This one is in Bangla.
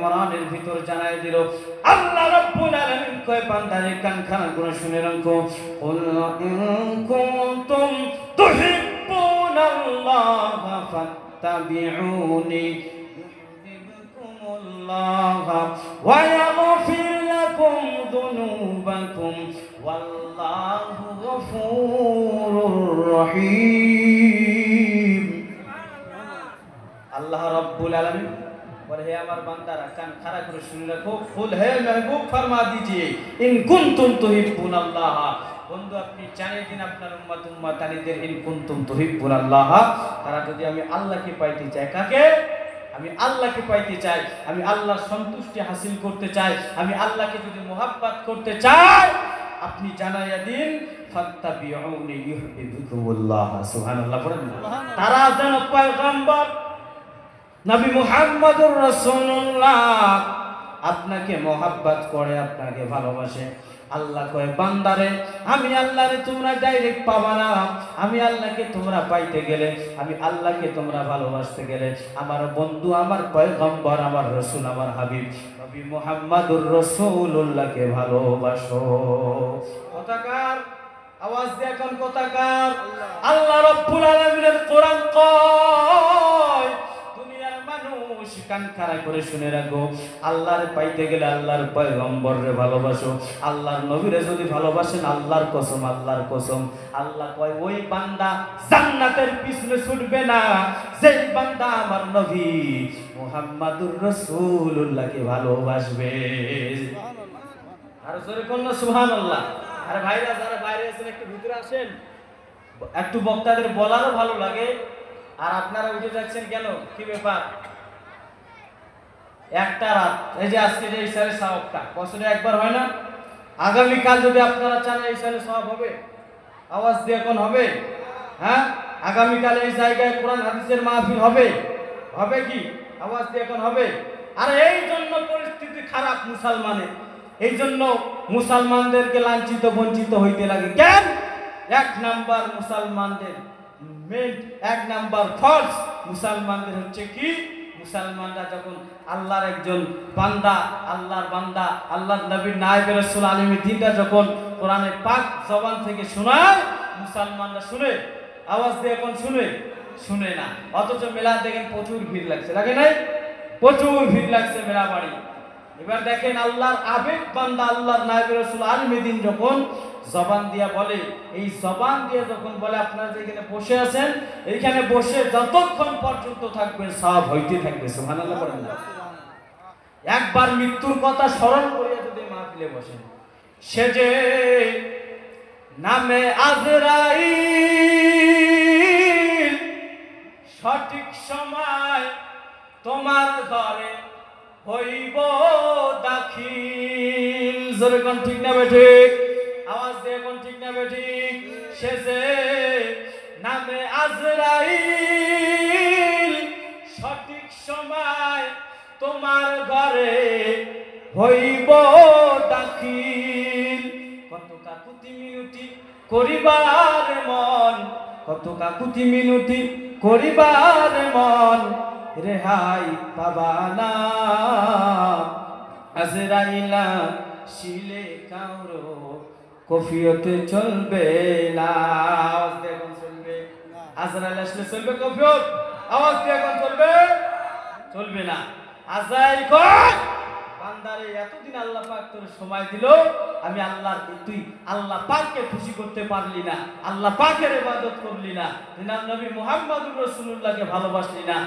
কোরআনের ভিতর জানাই দিল আল্লাহ রাব্বুল আলামিন কয় বান্দারে কান খানা করে শুনে রাখো কুল ইন কুনতুম তুহিব্বুনাল্লাহা ফাত্তাবিউনি ইউহিব্বুকুমুল্লাহ ওয়া ইয়াগফির লাকুম যুনুবাকুম ওয়াল্লাহু গফুরুর রহিম। আল্লাহ রাব্বুল আলামিন বলে হে আমার বান্দারা কান খাড়া করে শুনে রাখো কুল হে महबूब फरमा दीजिए इन कुंतुम तुहिब्बुनाल्लाह। বন্ধু আপনি জানিয়ে দিন আপনার উম্মতানিদের ইন কুনতুম তুহিব্বুনাল্লাহ, তারা যদি আমি আল্লাহকে পাইতে চাই, কাকে? আমি আল্লাহকে পাইতে চাই, আমি আল্লাহর সন্তুষ্টি হাসিল করতে চাই, আমি আল্লাহকে যদি মোহাব্বত করতে চাই, আপনি জানাইয়া দিন ফাত্তাবিউনি ইউহিব্বুকুমুল্লাহ। সুবহানাল্লাহ পড়েন। তারা যেন পয়গম্বর নবী মুহাম্মদুর রাসূলুল্লাহ আপনাকে মোহাব্বত করে, আপনাকে ভালোবাসে। আল্লাহ কয় বান্দারে আমি আল্লাহরে তোমরা ডাইরেক্ট পাবা না, আমি আল্লাহকে তোমরা পাইতে গেলে, আমি আল্লাহকে তোমরা ভালোবাসতে গেলে আমার বন্ধু, আমার পয়গম্বর, আমার রাসূল, আমার হাবিব নবী মুহাম্মদুর রাসূলুল্লাহকে ভালোবাসো। কথাকার আওয়াজ দিয়ে এখন কথাকার আল্লাহ রাব্বুল আলামিনের কোরআন কয় দুনিয়ার মানুষ কান খাড়া করে শুনে রাখো, আল্লাহর পাইতে গেলে আল্লাহর পয়গম্বররে ভালোবাসো। আল্লাহর নবীরে যদি ভালোবাসেন আল্লাহর কসম, আল্লাহর কসম, আল্লাহ কয় ওই বান্দা জান্নাতের পিছনে ছুটবে না যেই বান্দা আমার নবী মুহাম্মদুর রাসূলুল্লাহকে ভালোবাসবে। আর জোরে কোন সুবহানাল্লাহ। আরে ভাইরা যারা বাইরে আছেন একটু ভিতরে আসেন, একটু বক্তাদের বলারও ভালো লাগে, আর আপনারা উঠে যাচ্ছেন কেন? কি ব্যাপার? একটা রাত এই যে আজকে যে ইশারে সওয়াবটা বছরে একবার হয় না? আগামীকাল যদি আপনারা চান এই ইশারে সওয়াব হবে, আওয়াজ দিয়ে এখন হবে। হ্যাঁ, আগামীকাল এই জায়গায় কোরআন হাদিসের মাহফিল হবে, হবে কি? আওয়াজ দিয়ে এখন হবে। আর এই জন্য পরিস্থিতি খারাপ মুসলমানের, এই জন্য মুসলমানদেরকে লাঞ্ছিত বঞ্চিত হইতে লাগে। কেন? এক নাম্বার মুসলমানদের মেন, এক নাম্বার ফলস মুসলমানদের হচ্ছে কি? মুসলমানরা যখন আল্লাহর একজন বান্দা, আল্লাহর বান্দা, আল্লাহর নবীর নায়েব রাসূল আলামিন দিনটা যখন কোরআনের পাক জবান থেকে শোনায়, মুসলমানরা শুনে, আওয়াজ দিয়ে এখন শুনে না। অথচ মেলা দেখেন প্রচুর ভিড় লাগছে, লাগে নাই? প্রচুর ভিড় লাগছে মেলা বাড়ি। এবার দেখেন আল্লাহর আবেগ বান্দা, আল্লাহর নায়েব রাসূল আলামিন দিন যখন জবান দিয়া বলে, এই জবান দিয়ে যখন বলে আপনারা যেখানে বসে আছেন এইখানে বসে যতক্ষণ পর্যন্ত থাকবেন সওয়াব হইতে থাকবে। সুবহানাল্লাহ পড়েন না। একবার মৃত্যুর কথা স্মরণ করে যদি মাহফিলে বসেন, সে যে নামে আজরাইল সঠিক সময় তোমার ঘরে হইব দাখিল। জোরে কোন ঠিক না বেঠিক? আওয়াজ দিয়ে কোন ঠিক না বেঠিক? সে যে নামে আজরাইল সঠিক সময় তোমার ঘরে হইব দাখিল। কত কাকুতি মিনতি করিবার মন, কত কাকুতি মিনতি করিবার মন, রেহাই পাবা না আজরাইলা শিলে কাউরো কফিয়তে চলবে না। আওয়াজ দিয়ে এখন চলবে? আজরাইল আসলে চলবে কফিয়ত? আওয়াজ দিয়ে এখন চলবে না। আজরাইল কয় বান্দারে এতদিন আল্লাহ পাক তোর সময় দিল, আমি তুই আল্লাহ পাককে খুশি করতে পারলি না, আল্লাহ পাকের ইবাদত করলি না, নবী মুহাম্মদুর রাসূলুল্লাহকে ভালোবাসলি না।